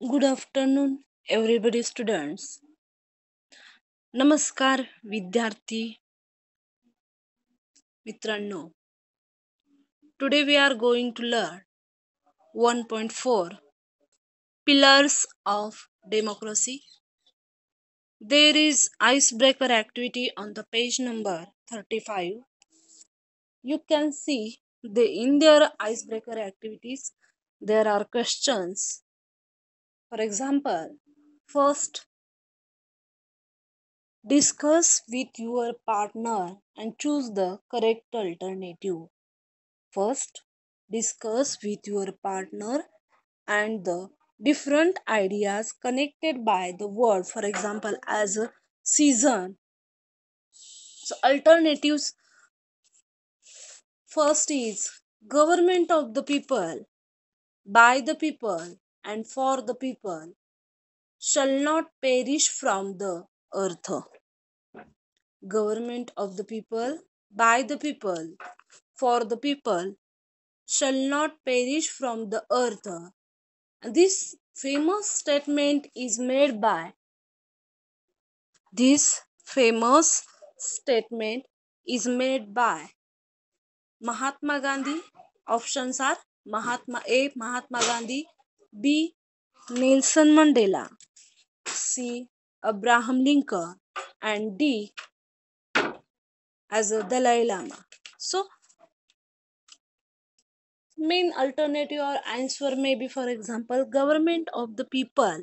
Good afternoon, everybody, students. नमस्कार विद्यार्थी मित्रांनो. Today we are going to learn 1.4 Pillars of Democracy. There is icebreaker activity on the page number 35. You can see in their icebreaker activities there are questions. For example, first, discuss with your partner and choose the correct alternative. First, discuss with your partner and the different ideas connected by the word, for example, as a season. So, alternatives first is government of the people, by the people, and for the people shall not perish from the earth. Government of the people, by the people, for the people shall not perish from the earth. This famous statement is made by this famous statement is made by Mahatma Gandhi. Options are Mahatma Gandhi, B. Nelson Mandela, C. Abraham Lincoln, and D. as a Dalai Lama. So main alternative or answer may be, for example, government of the people,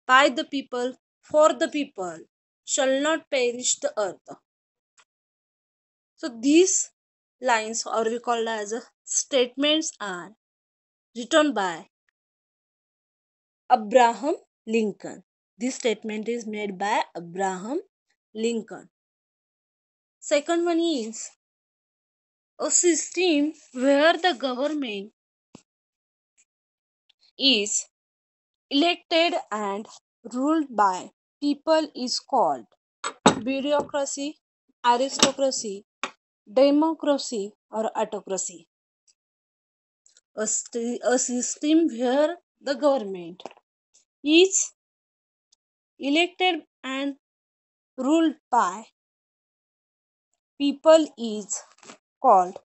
by the people, for the people shall not perish the earth. So these lines, or we call as statements, are written by Abraham Lincoln. This statement is made by Abraham Lincoln. Second one is a system where the government is elected and ruled by people is called bureaucracy, aristocracy, democracy, or autocracy. A system where the government is elected and ruled by people is called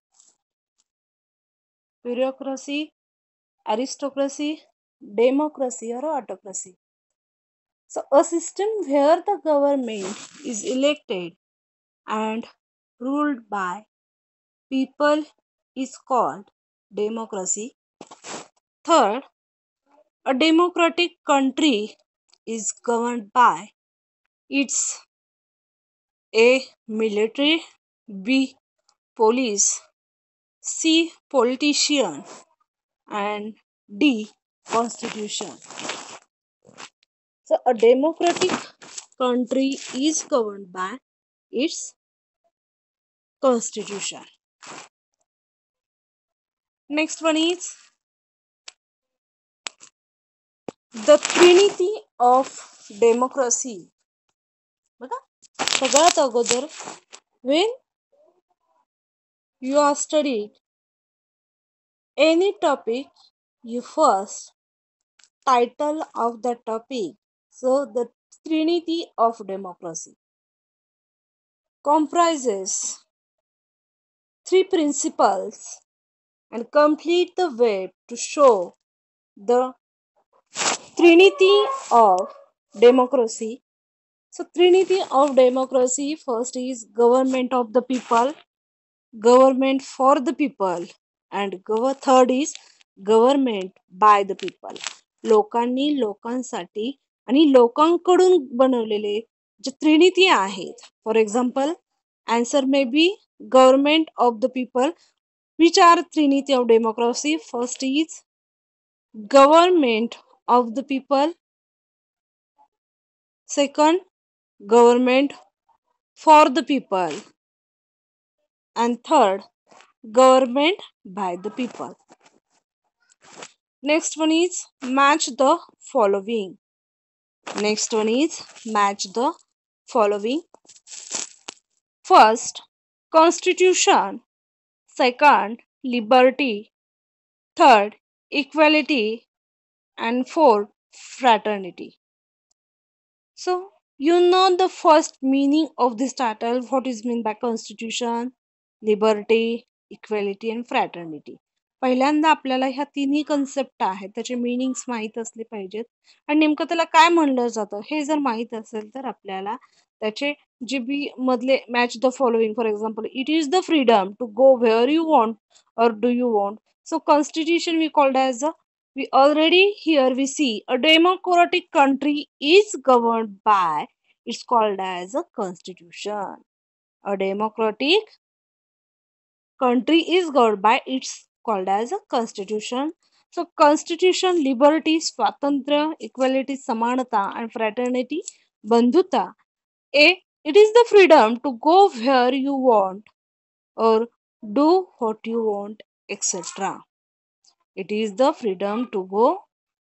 bureaucracy, aristocracy, democracy, or autocracy. So, a system where the government is elected and ruled by people is called democracy. Third, a democratic country is governed by its A. Military, B. Police, C. Politician, and D. Constitution. So, a democratic country is governed by its constitution. Next one is the Trinity of Democracy. बघा, सगळ्यात अगोदर when you are studying any topic, you first title of the topic. So the Trinity of Democracy comprises three principles and complete the way to show the Trinity of Democracy. So Trinity of Democracy first is government of the people, government for the people, and third is government by the people. लोकांनी लोकांसाठी आणि लोकांकडून बनवलेले जे त्रिनिती आहेत. For example, answer may be government of the people. Which are Trinity of Democracy? First is government of the people, second government for the people, and third government by the people. Next one is match the following. Next one is match the following. First, constitution. Second, liberty. Third, equality. And fourth, fraternity. So, you know the first meaning of this title, what is meant by constitution, liberty, equality and fraternity. पहिल्यांदा आपल्याला ह्या तिन्ही concept आहेत त्याचे meanings माहीत असले पाहिजेत आणि नेमकं त्याला काय म्हणलं जातं हे जर माहीत असेल तर आपल्याला त्याचे जे बी मधले match the following for example it is the freedom to go where you want or do you want. So constitution we called as a, we already here we see a democratic country is governed by, it's called as a constitution. A democratic country is governed by, it's called as a constitution. So constitution, liberty, स्वातंत्र्य, equality, समानता and fraternity, बंधुता. A, it is the freedom to go where you want or do what you want, etc. It is the freedom to go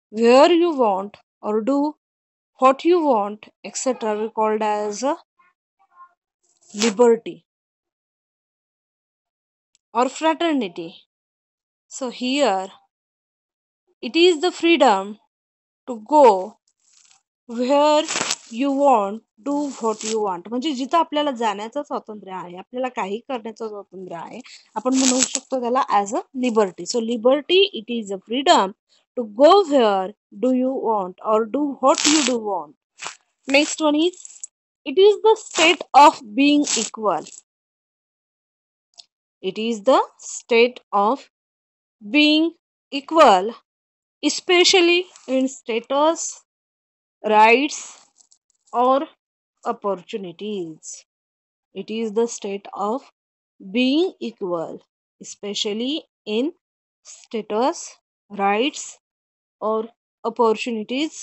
where you want or do what you want, etc. We called as liberty or fraternity. So here it is the freedom to go where you want, do what you want. म्हणजे जिथं आपल्याला जाण्याचं स्वातंत्र्य आहे, आपल्याला काही करण्याचं स्वातंत्र्य आहे, आपण म्हणू शकतो त्याला as a liberty. So liberty it is a freedom to go where do you want और do what you do want. Next one is it is the state of being equal. It is the state of being equal, especially in status, rights, or opportunities. It is the state of being equal, especially in status, rights, or opportunities.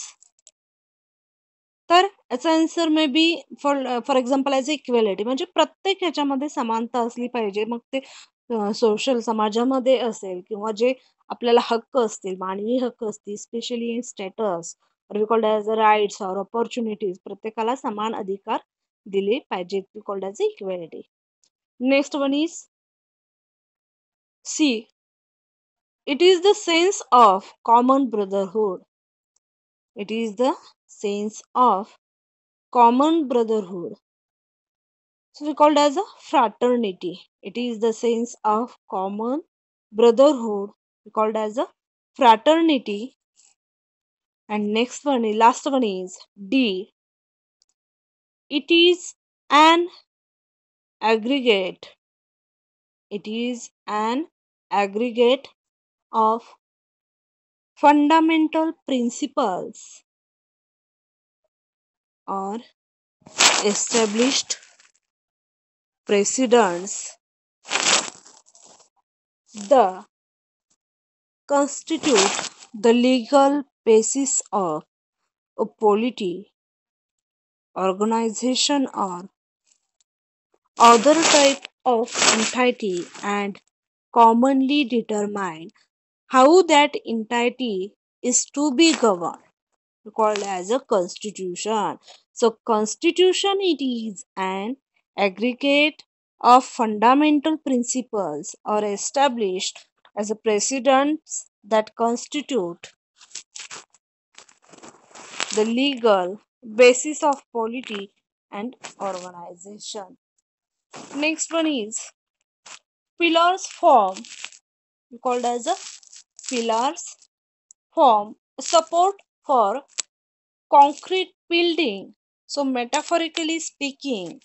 तर याचा answer may be for example as equality म्हणजे प्रत्येक ह्याच्यामध्ये समानता असली पाहिजे. मग ते social समाजामध्ये असेल किंवा जे आपल्याला हक्क असतील, मानवी हक्क असतील, specially in status we called as a rights or opportunities, प्रत्येकाला समान अधिकार दिले पाहिजेत. We called as equality. Next one is C, it is the sense of common brotherhood. It is the sense of common brotherhood. So we called as a fraternity. It is the sense of common brotherhood. We called as a fraternity. And next one is last one is D. It is an aggregate. It is an aggregate of fundamental principles or established precedents. The constitute the legal basis of a polity, organization or other type of entity and commonly determine how that entity is to be governed, called as a constitution. So constitution it is an aggregate of fundamental principles or established as a precedents that constitute the legal basis of polity and organization. Next one is pillars form, called as a pillars form support for concrete building. So metaphorically speaking,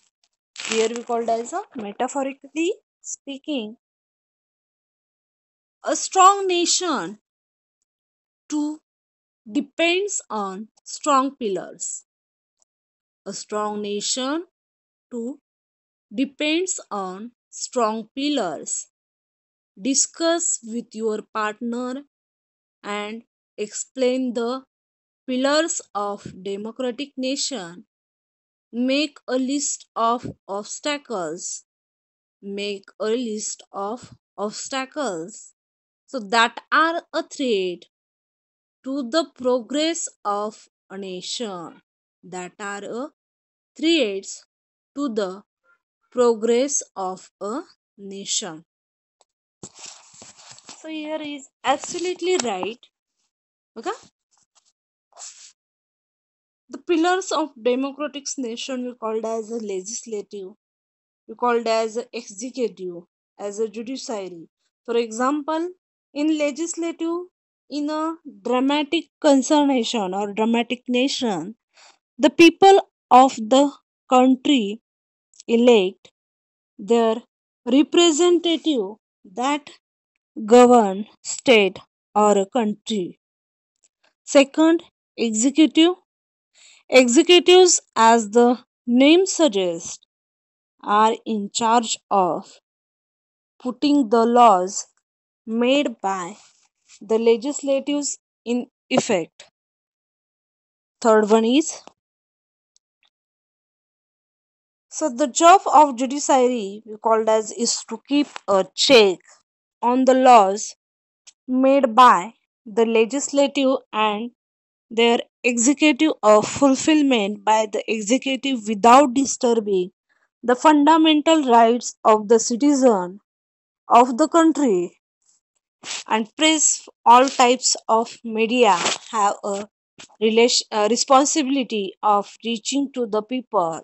here we called as a metaphorically speaking, a strong nation to depends on strong pillars. A strong nation to depends on strong pillars. Discuss with your partner and explain the pillars of democratic nation. Make a list of obstacles. Make a list of obstacles so that are a threat to the progress of a nation. That are a threats to the progress of a nation. So here is absolutely right. Okay. The pillars of democratic nation we called as a legislative, we called as a executive, as a judiciary. For example, in legislative, in a dramatic concernation or dramatic nation, the people of the country elect their representative that govern state or a country. Second, executive. Executives, as the name suggests, are in charge of putting the laws made by the legislatives in effect. Third one is, so the job of judiciary we called as is to keep a check on the laws made by the legislative and their executive of fulfillment by the executive without disturbing the fundamental rights of the citizen of the country. And press, all types of media have a responsibility of reaching to the people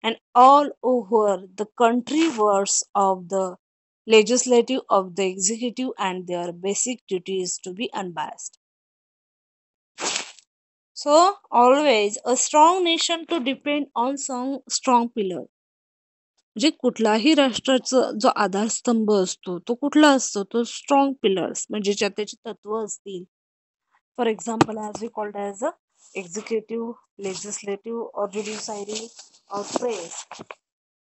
and all over the country words of the legislative of the executive and their basic duty is to be unbiased. So always a strong nation to depend on some strong pillar. म्हणजे कुठलाही राष्ट्राचा जो आधारस्तंभ असतो तो कुठला असतो तो strong pillars म्हणजे ज्यात त्याची तत्व असतील. For example as we called as a executive, legislative और ज्युडिशायरी और press.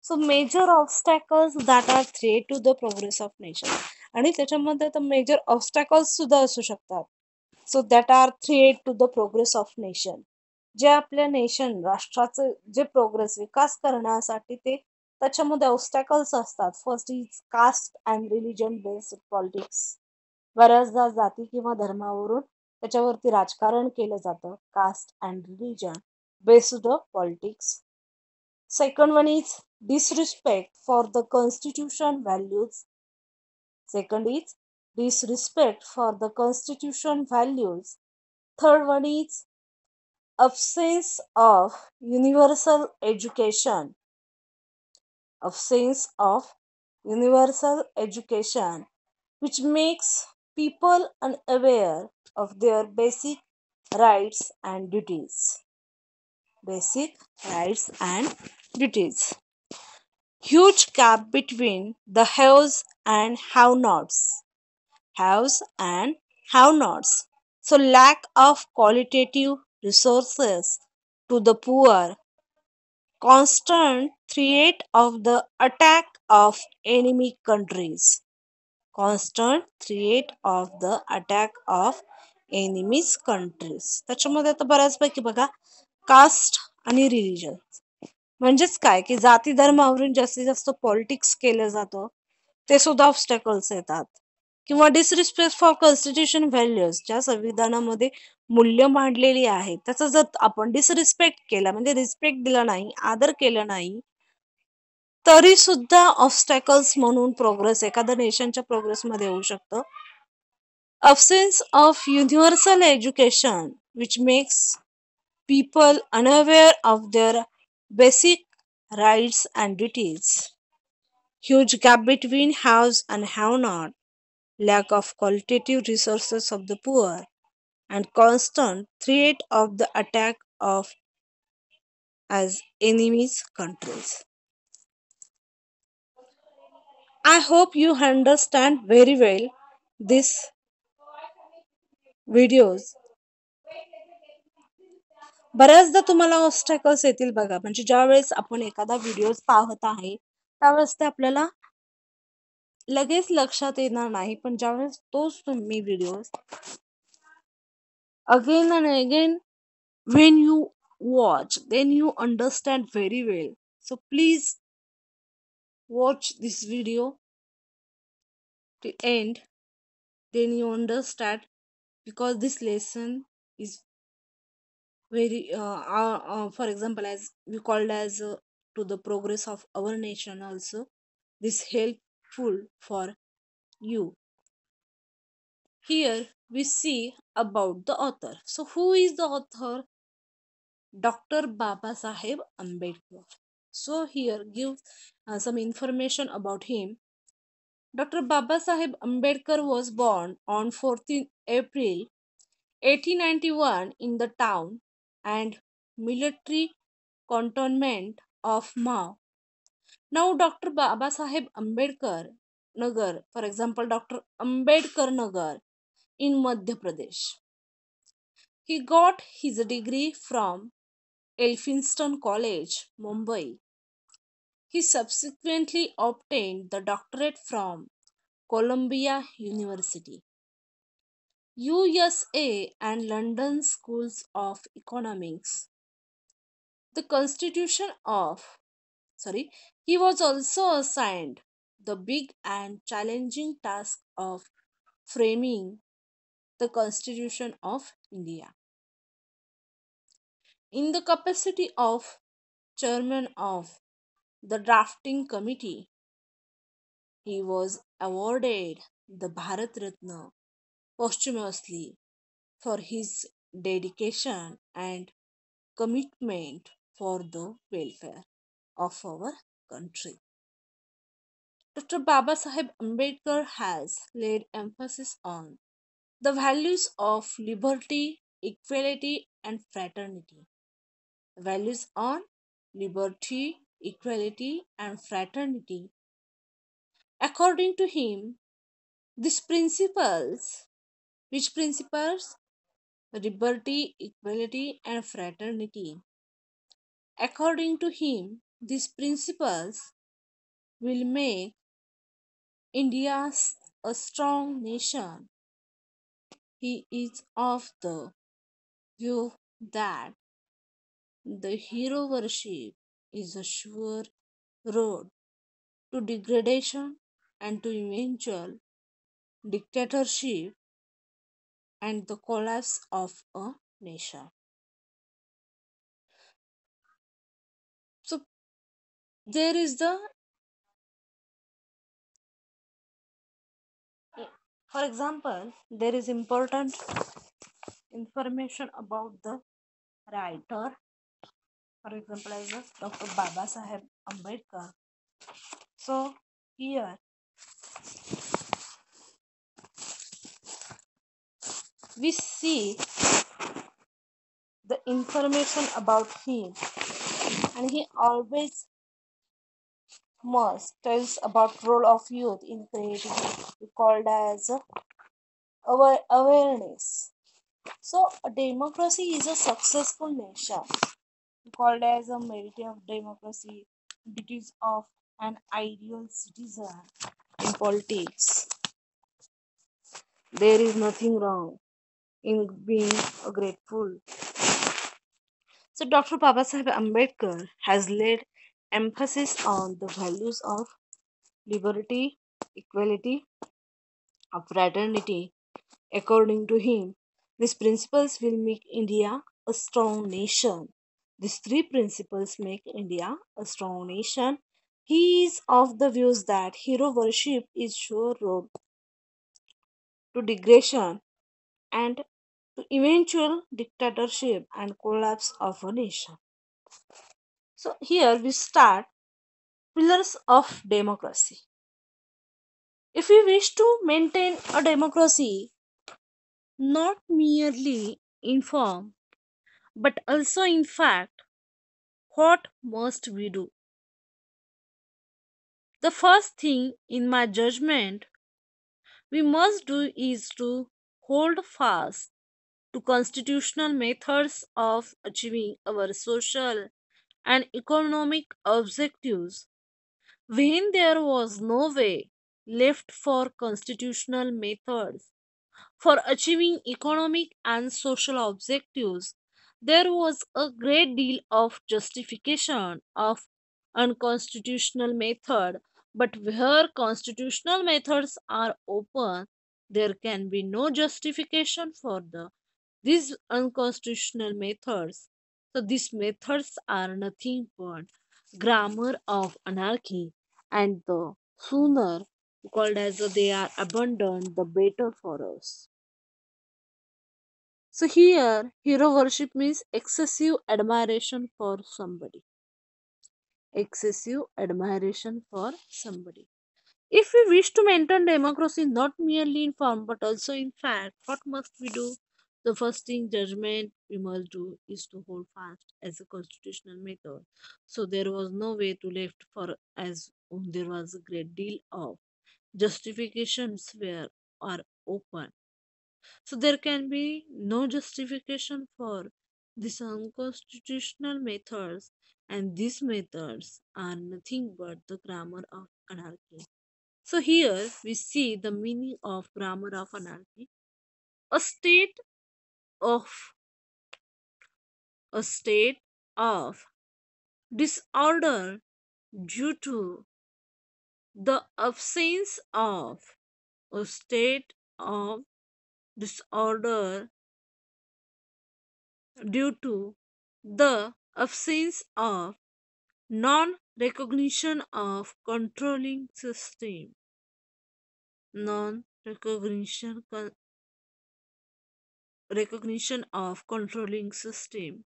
So major obstacles that are threat to the progress of nation. आणि त्याच्यामध्ये तर मेजर ऑब्स्टॅकल्स सुद्धा असू शकतात. So that are threat to the progress of nation. जे आपल्या नेशन राष्ट्राचं जे प्रोग्रेस विकास करण्यासाठी ते त्याच्यामध्ये ऑब्स्टॅकल्स असतात. First is caste and religion based politics. बऱ्याचदा जाती किंवा धर्मावरून त्याच्यावरती राजकारण केलं जातं. Caste and religion based politics. Second one is disrespect for the constitution values. Second is disrespect for the constitution values. Third one is absence of universal education. Absence of universal education, which makes people unaware of their basic rights and duties. Basic rights and duties. Huge gap between the haves and have nots. Haves and have nots. So, lack of qualitative resources to the poor, constant threat of the attack of enemy countries. Constant threat of the attack of enemies countries. त्याच्यामध्ये आता बऱ्याचपैकी बघा cast आणि religion म्हणजेच काय की जाती धर्मावरून जास्तीत जास्त पॉलिटिक्स केलं जातं ते सुद्धा ऑब्स्टॅकल्स येतात. किंवा डिसरिस्पेक्ट फॉर कॉन्स्टिट्यूशन व्हॅल्यूज ज्या संविधानामध्ये मूल्य मांडलेली आहेत त्याचा जर आपण डिसरिस्पेक्ट केला म्हणजे रिस्पेक्ट दिला नाही, आदर केला नाही, तरी सुद्धा ऑब्स्टॅकल्स म्हणून प्रोग्रेस एखाद्या नेशनच्या प्रोग्रेसमध्ये होऊ शकतं. Absence of universal education, which makes people unaware of their basic rights and duties. Huge gap between haves and have not. Lack of qualitative resources of the poor. And constant threat of the attack of as enemies countries. I hope you understand very well this videos. बऱ्याचदा तुम्हाला obstacles येतील बघा म्हणजे ज्या वेळेस आपण एखादा video पाहत आहे त्यावेळेस ते आपल्याला लगेच लक्षात येणार नाही, पण ज्यावेळेस तोच तुम्ही video again and again when you watch then you understand very well. So please watch this video to end, then you understand, because this lesson is very for example as we called as to the progress of our nation also this helpful for you. Here we see about the author. So who is the author? Dr. Baba Sahib Ambedkar. So here give some information about him. Dr. Baba Sahib Ambedkar was born on 14th April 1891 in the town and military cantonment of Mao. Now, Dr. Baba Sahib Ambedkar Nagar, for example, Dr. Ambedkar Nagar in Madhya Pradesh. He got his degree from Elphinstone College, Mumbai. He subsequently obtained the doctorate from Columbia University, USA, and London Schools of Economics. The Constitution of sorry, he was also assigned the big and challenging task of framing the Constitution of India. In the capacity of chairman of the drafting committee, he was awarded the Bharat Ratna posthumously for his dedication and commitment for the welfare of our country. Dr. Baba Sahib Ambedkar has laid emphasis on the values of liberty, equality, and fraternity. Values on liberty, equality, and fraternity. According to him, these principles, which principles? Liberty, equality, and fraternity. According to him, these principles will make India a strong nation. He is of the view that the hero worship is a sure road to degradation and to eventual dictatorship and the collapse of a nation. So there is the, for example, there is important information about the writer, for example, as a Dr. Baba Sahib Ambedkar. So here we see the information about him, and he always must tells about role of youth in creativity, called as awareness. So a democracy is a successful nation, called as a merit of democracy, duties of an ideal citizen in politics. There is nothing wrong in being grateful. So Dr. Babasaheb Ambedkar has laid emphasis on the values of liberty, equality, of fraternity. According to him, these principles will make India a strong nation. These three principles make India a strong nation. He is of the views that hero worship is sure road to degradation and to eventual dictatorship and collapse of a nation. So here we start pillars of democracy. If we wish to maintain a democracy, not merely in form but also in fact, what must we do? The first thing, in my judgment, we must do is to hold fast to constitutional methods of achieving our social and economic objectives. When there was no way left for constitutional methods for achieving economic and social objectives, there was a great deal of justification of unconstitutional method. But where constitutional methods are open, there can be no justification for these unconstitutional methods. So these methods are nothing but grammar of anarchy, and the sooner called as they are abandoned, the better for us. So here, hero worship means excessive admiration for somebody. Excessive admiration for somebody. If we wish to maintain democracy not merely in form but also in fact, what must we do? The first thing judgment we must do is to hold fast as a constitutional method. So there was no way to left for as there was a great deal of justifications were are open. So there can be no justification for these unconstitutional methods, and these methods are nothing but the grammar of anarchy. So here we see the meaning of grammar of anarchy. A state of a state of disorder due to the absence of a state of disorder due to the absence of non recognition of controlling system non recognition of controlling system.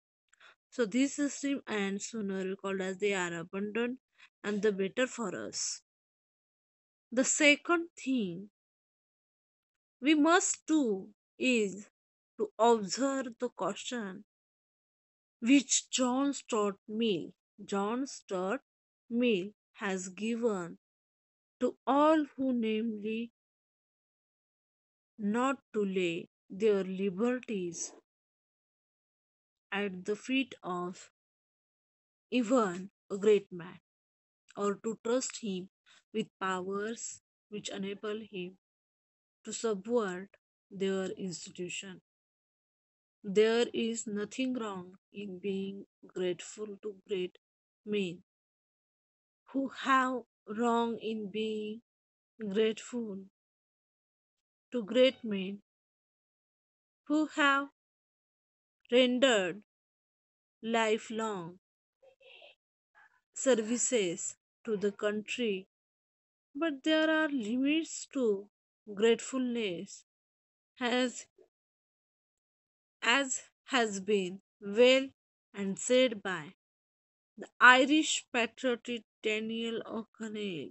So this system and sooner we called as they are abundant and the better for us. The second thing we must do is to observe the caution which John Stuart Mill has given to all who namely not to lay their liberties at the feet of even a great man, or to trust him with powers which enable him to subvert their institution. There is nothing wrong in being grateful to great men who have wrong in being grateful to great men who have rendered lifelong services to the country. But there are limits to gratefulness, as has been well and said by the Irish patriot Daniel O'Connell.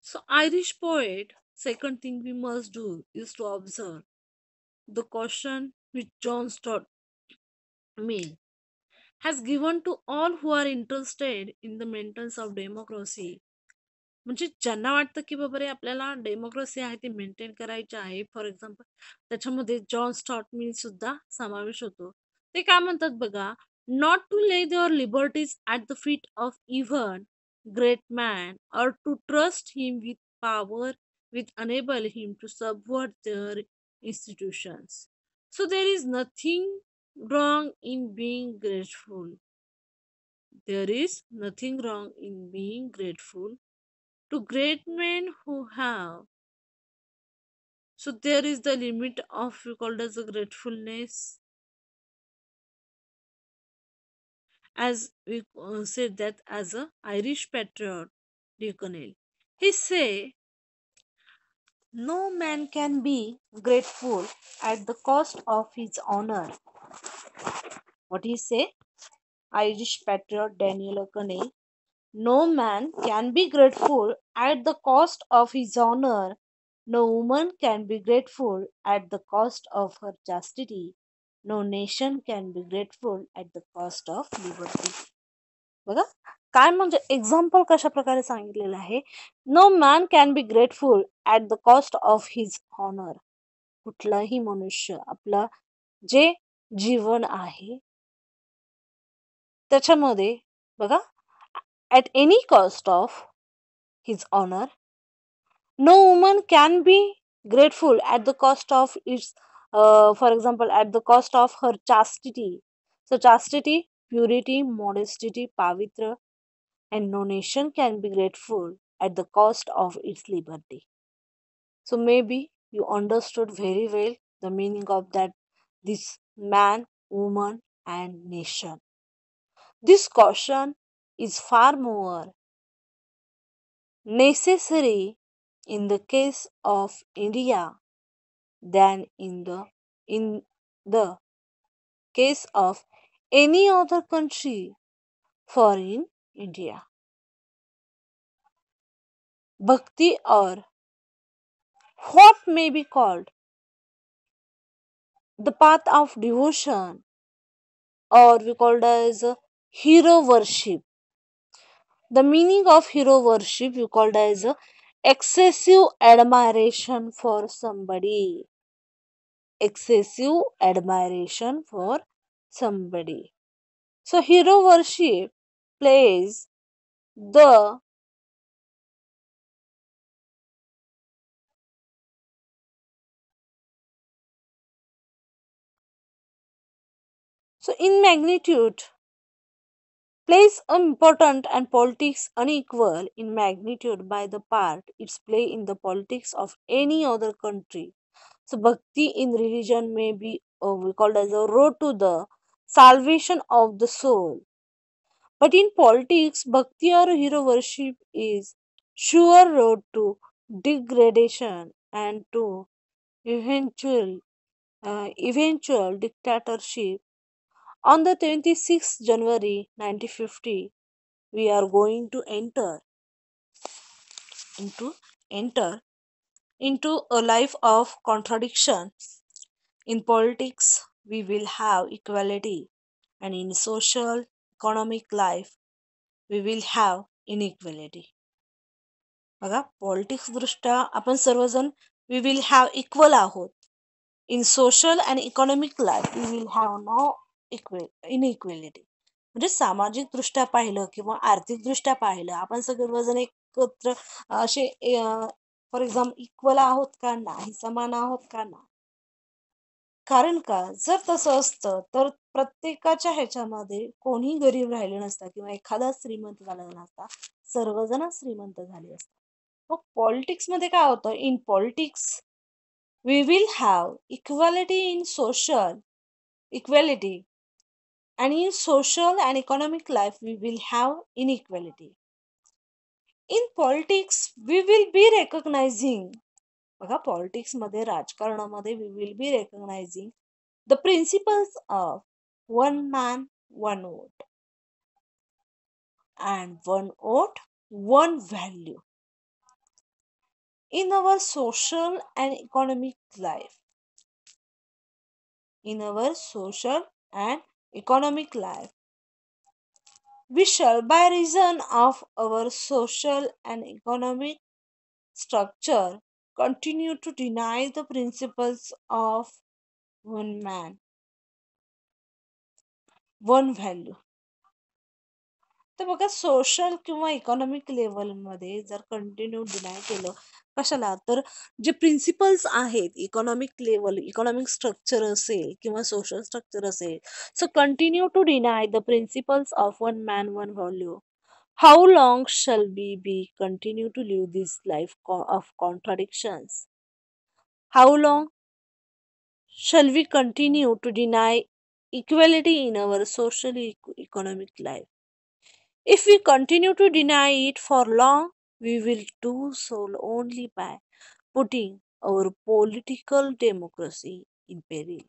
So, Irish poet, second thing we must do is to observe the caution which John Stuart Mill has given to all who are interested in the maintenance of democracy. म्हणजे ज्यांना वाटतं की बाबा रे आपल्याला democracy आहे ती maintain करायची आहे, फॉर एक्झाम्पल त्याच्यामध्ये जॉन स्टॉट मिल सुद्धा समावेश होतो. ते काय म्हणतात बघा, not to lay your liberties at the feet of even great man और to trust him with power with enable him to subvert their institutions. So there is nothing wrong in being grateful. There is nothing wrong in being grateful to great men who have. So there is the limit of we called as a gratefulness, as we said that as a Irish patriot, Deaconel. He say, no man can be grateful at the cost of his honor. What he say? Irish patriot Daniel O'Connell. No man can be grateful at the cost of his honor. No woman can be grateful at the cost of her chastity. No nation can be grateful at the cost of liberty. बघा काय म्हणजे example कशा प्रकारे सांगितलेलं आहे. No man can be grateful at the cost of his honour. कुठलाही मनुष्य आपलं जे जीवन आहे त्याच्यामध्ये बघा at any cost of his honor. No woman can be grateful at the cost of its, for example, at the cost of her chastity. So, chastity, purity, modesty, pavitra, and no nation can be grateful at the cost of its liberty. So, maybe you understood very well the meaning of that this man, woman, and nation. This caution is far more necessary in the case of India than in the case of any other country. For in India, bhakti, or what may be called the path of devotion, or we called as hero worship. The meaning of hero worship we called as excessive admiration for somebody. Excessive admiration for somebody. So hero worship plays the so in magnitude plays important and politics unequal in magnitude by the part its play in the politics of any other country. So bhakti in religion may be we called as a road to the salvation of the soul. But in politics, bhakti or hero worship is sure road to degradation and to eventual eventual dictatorship. On the 26th January 1950, we are going to into enter into a life of contradiction. In politics, we will have equality, and in social economic life, we will have inequality. बघा politics दृष्ट्या आपण सर्वजण we will have equal आहोत. In social and economic life we will have no inequality. म्हणजे सामाजिक दृष्ट्या पाहिलं किंवा आर्थिक दृष्ट्या पाहिलं आपण सर्वजण एकत्र असे फॉर एक्झाम्पल इक्वल आहोत का नाही, समान आहोत का नाही. कारण का जर तसं असतं तर प्रत्येकाच्या ह्याच्यामध्ये कोणी गरीब राहिले नसता किंवा एखादा श्रीमंत झाला नसता, सर्वजण श्रीमंत झाले असतात. मग पॉलिटिक्समध्ये काय होतं, in politics we will have equality in social equality and in social and economic life we will have inequality. In politics we will be recognizing बघा पॉलिटिक्स मध्ये राजकारणामध्ये we will be recognizing the principles of one man one vote and one vote one value in our social and economic life. In our social and economic life we shall, by reason of our social and economic structure, continue to deny the principles of one man, one value. तर बघा social किंवा economic लेवलमध्ये जर continue deny केलं कशाला, तर जे principles आहेत economic level economic structure असेल किंवा सोशल स्ट्रक्चर असेल, so continue to deny the principles of one man one value. How long shall we be continue to live this life of contradictions? How long shall we continue to deny equality in our social economic life? If we continue to deny it for long, we will do so only by putting our political democracy in peril.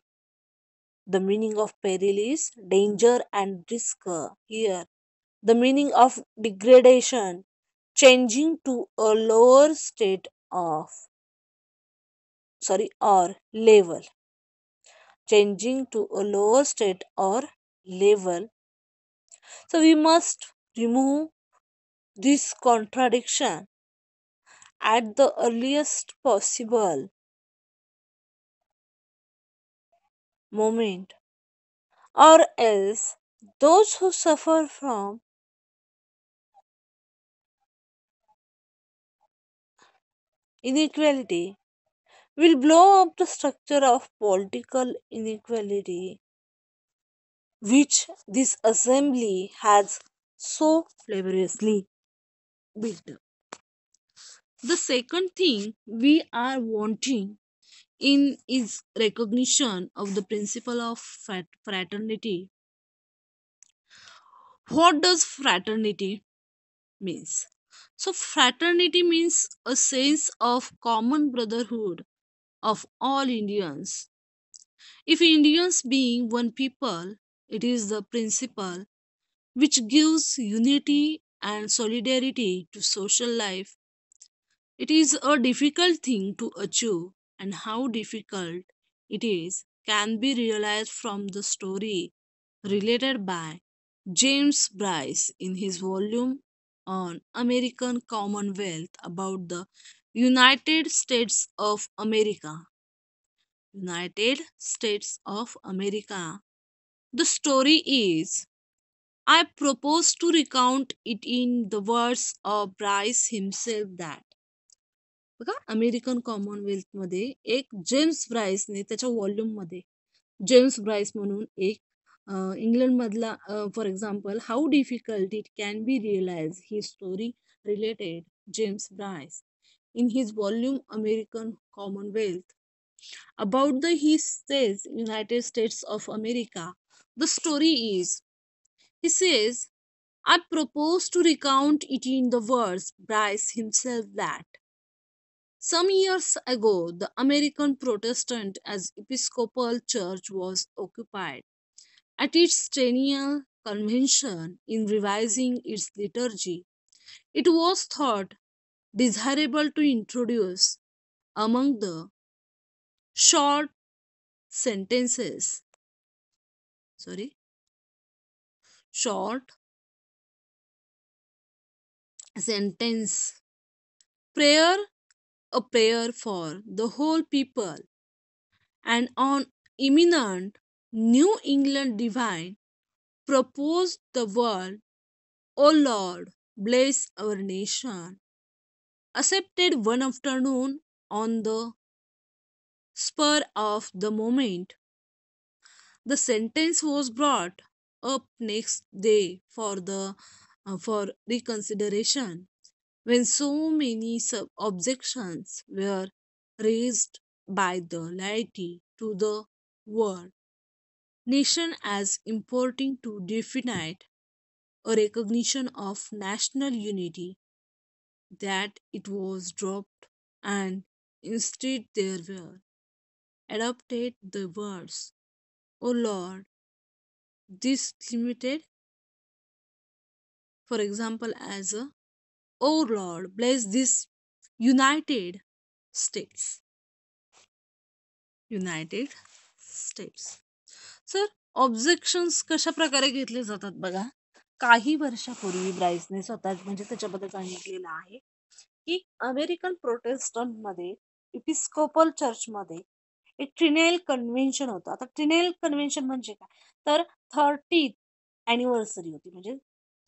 The meaning of peril is danger and risk here. The meaning of degradation changing to a lower state of or level, changing to a lower state or level. So we must remove this contradiction at the earliest possible moment, or else those who suffer from inequality will blow up the structure of political inequality which this assembly has so laboriously built up. The second thing we are wanting in is recognition of the principle of fraternity. What does fraternity means? So fraternity means a sense of common brotherhood of all Indians. If Indians being one people, it is the principle which gives unity and solidarity to social life. It is a difficult thing to achieve, and how difficult it is can be realized from the story related by James Bryce in his volume on American Commonwealth about the United States of America. United States of America. The story is I propose to recount it in the words of Bryce himself that बघा American Commonwealth मध्ये एक James ब्राइसने त्याच्या volume मध्ये James Bryce म्हणून एक England मधला for example how difficult it can be realise he story related James Bryce in his volume American Commonwealth. About the he says United States of America, the story is he says, I propose to recount it in the words Bryce himself that some years ago the American Protestant as Episcopal Church was occupied at its triennial convention in revising its liturgy. It was thought desirable to introduce among the short sentences sorry short sentence prayer a prayer for the whole people and on imminent New England divine proposed the word O Lord bless our nation accepted one afternoon on the spur of the moment. The sentence was brought up next day for reconsideration when so many objections were raised by the laity to the word nation as importing to definite a recognition of national unity that it was dropped and instead there were adopted the words O Lord this limited for example as a O Lord bless this United States. United States. Sir objections कशा प्रकारे घेतले जातात बघा. काही वर्षापूर्वी ब्राइसने स्वतः म्हणजे त्याच्याबद्दल सांगितलेलं आहे की अमेरिकन प्रोटेस्टंट मध्ये इपिस्कोपल चर्च मध्ये एक ट्रिनेल कन्व्हेन्शन होतं. आता ट्रिनेल कन्व्हेन्शन म्हणजे काय तर 30th अॅनिव्हर्सरी होती म्हणजे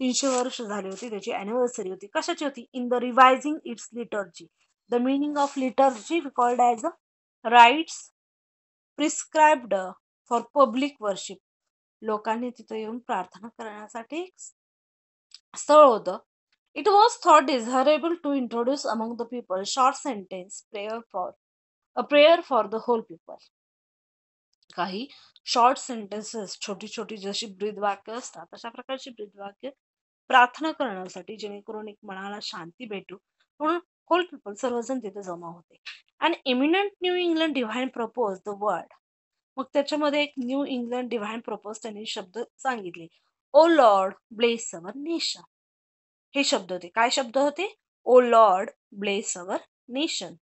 300 वर्ष झाली होती त्याची अॅनिव्हर्सरी होती. कशाची होती in the revising its liturgy. The meaning of liturgy called as a rites prescribed for public worship. लोकांनी तिथे येऊन प्रार्थना करण्यासाठी एक स्थळ होतं. It was thought desirable to introduce among the people short sentence prayer for the whole people. काही short sentences छोटी छोटी जशी ब्रीदवाक्य असतात तशा प्रकारची ब्रीदवाक्य प्रार्थना करण्यासाठी जेणेकरून एक मनाला शांती भेटू म्हणून होल पीपल सर्वजण तिथे जमा होते. And eminent New England divine propose the word. मग त्याच्यामध्ये एक न्यू इंग्लंड डिव्हाइन प्रपोज त्यांनी शब्द सांगितले O Lord bless our nation. हे शब्द होते. काय शब्द होते O Lord bless our nation.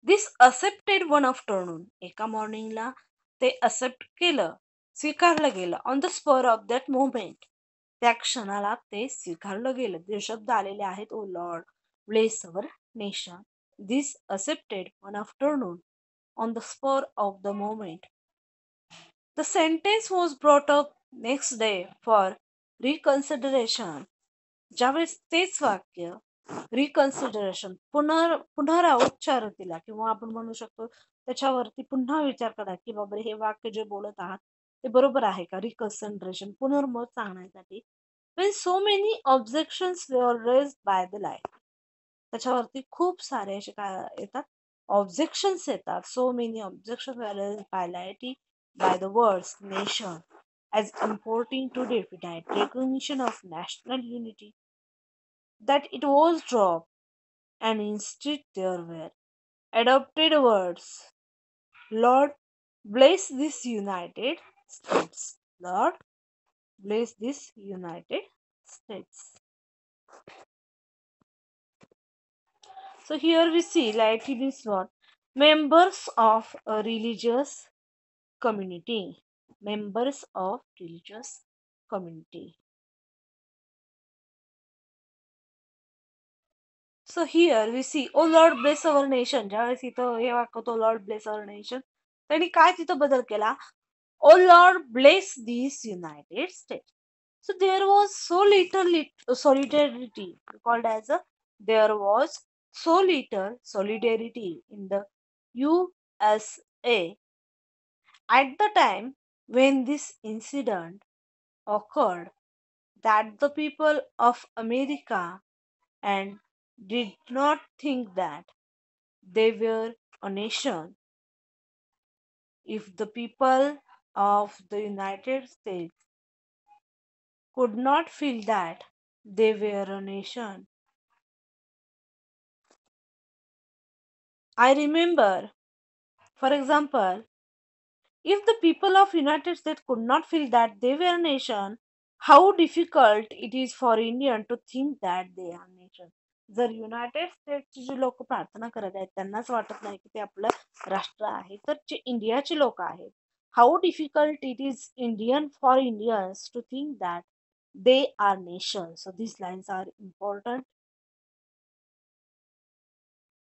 This accepted one afternoon. एका मॉर्निंगला ते असेप्ट केलं स्वीकारलं गेलं on the spur of that moment. त्या क्षणाला ते स्वीकारलं गेलं. जे शब्द आलेले आहेत O Lord bless our nation. This accepted one afternoon on the spur of the moment. The sentence was brought up next day for reconsideration. ज्यावेळेस तेच वाक्य रिकन्सिडरेशन पुनराउच्चारतीला किंवा आपण म्हणू शकतो त्याच्यावरती पुन्हा विचार करा की बाबा हे वाक्य जे बोलत आहात ते बरोबर आहे का. रिकन्सिडरेशन पुनर्मत सांगण्यासाठी when so many objections were raised by the light. त्याच्यावरती खूप सारे असे काय येतात ऑब्जेक्शन्स येतात. So many objection were raised by laity by the words nation as important to definite recognition of national unity that it was dropped, and instead there were adopted words. Lord, bless this United States. Lord, bless this United States. So here we see, like in this one, members of a religious community. Members of religious community. So here we see, oh Lord bless our nation. ज्यावेळेस इथं हे वाक्य होतं Lord bless our nation. त्यांनी काय तिथं बदल केला? Oh Lord bless these United States. So there was so little solidarity, called as a, there was so little solidarity in the USA at the time when this incident occurred, that the people of America and did not think that they were a nation. If the people of the United States could not feel that they were a nation, I remember, for example, if the people of United States could not feel that they were a nation, how difficult it is for Indian to think that they are nation. जर United स्टेटची जी लोक प्रार्थना करत आहेत त्यांनाच वाटत नाही की ते आपलं राष्ट्र आहे, तर जे इंडियाची लोक आहेत, how difficult it is Indian for Indians to think that they are nations. So these lines are important.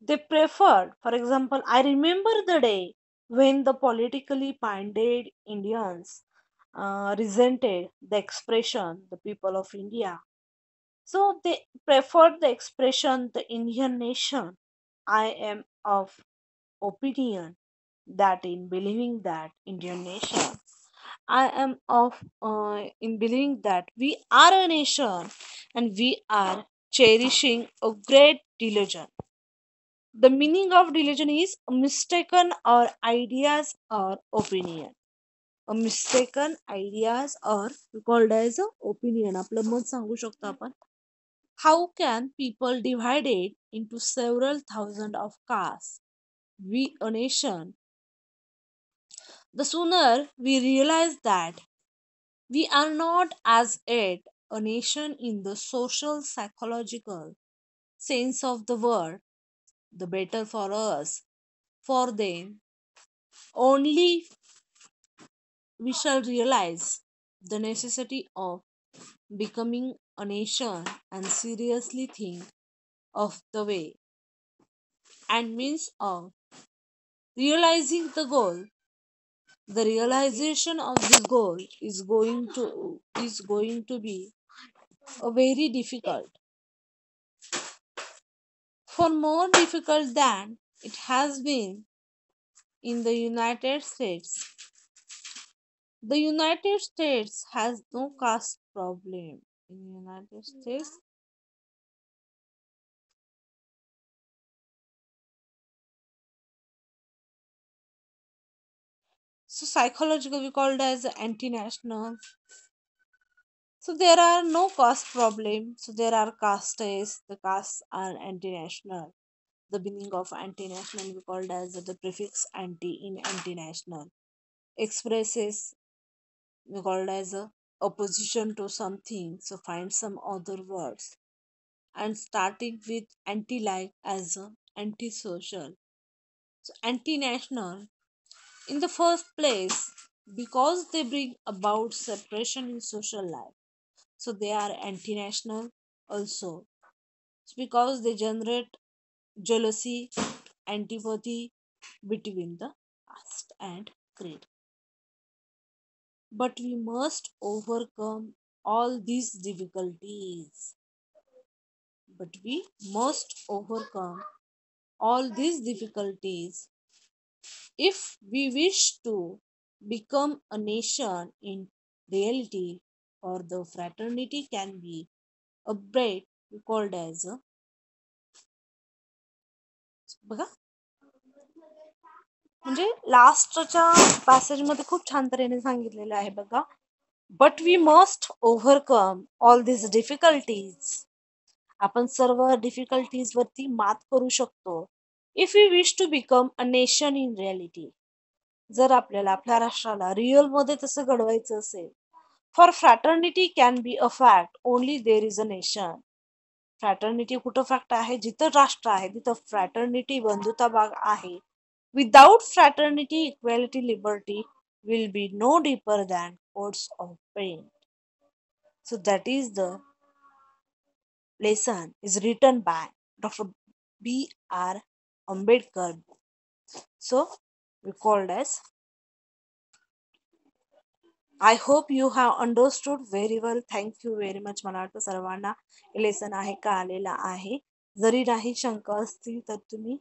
They preferred, for example, I remember the day when the politically minded Indians resented the expression the people of India. So they preferred the expression the Indian nation. I am of opinion that in believing that Indian nation, I am of in believing that we are a nation and we are cherishing a great religion. The meaning of religion is mistaken or ideas or opinion. A mistaken ideas or called as a opinion. आपलं मत सांगू शकतो आपण. How can people divided into several thousand of castes be a nation? The sooner we realize that we are not as yet a nation in the social psychological sense of the word, the better for us. For then only we shall realize the necessity of becoming a nation and seriously think of the way and means of realizing the goal. The realization of this goal is going to be a very difficult, for more difficult than it has been in the United States. The United States has no caste problem. In the United States, so psychological we called as anti-national. So there are no caste problem. So there are castes. The castes are anti-national. The meaning of anti-national we called as the prefix anti in anti-national. Expresses we called as a opposition to something. So find some other words. And starting with anti-like as a anti-social. So anti-national in the first place because they bring about separation in social life. So they are anti-national also. It's because they generate jealousy, antipathy between the caste and creed. But we must overcome all these difficulties. But we must overcome all these difficulties if we wish to become a nation in reality, or the fraternity can be a bread called as a बघा म्हणजे लास्टच्या पॅसेजमध्ये खूप छान तऱ्हेने सांगितलेलं आहे बघा. But we must overcome all this difficulties. आपण सर्व डिफिकल्टीज वरती मात करू शकतो if you wish to become a nation in reality. जर आपल्याला आपल्या राष्ट्राला रिअल मध्ये तसं घडवायचं असेल. For fraternity can be a fact only there is a nation. Fraternity कुठं फॅक्ट आहे? जिथं राष्ट्र आहे तिथं फ्रॅटर्निटी बंधुता भाग आहे. Without fraternity equality liberty will be no deeper than coats of paint. So that is the lesson is written by Dr. B.R. Ambedkar. So we called as. I hope you have understood very well. Thank you very much. मला वाटतं सर्वांना हे lesson आहे का आलेला आहे. जरी नाही शंका असतील तर तुम्ही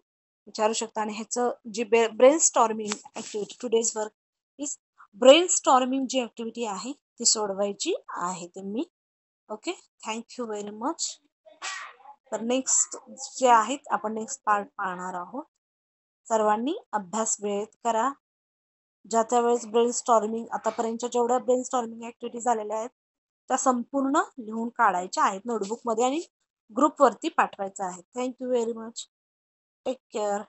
विचारू शकता. आणि ह्याचं जी brain storming activity today's work is brain storming जी ऍक्टिव्हिटी आहे ती सोडवायची आहे तुम्ही. Okay, thank you very much. तर नेक्स्ट जे आहेत आपण नेक्स्ट पार्ट पाहणार आहोत. सर्वांनी अभ्यास वेळेत करा. ज्या त्या वेळेस ब्रेन स्टॉर्मिंग आतापर्यंतच्या जेवढ्या ब्रेन स्टॉर्मिंग ऍक्टिव्हिटी झालेल्या आहेत त्या संपूर्ण लिहून काढायच्या आहेत नोटबुकमध्ये आणि ग्रुपवरती पाठवायचं आहे. Thank you very much. Take care.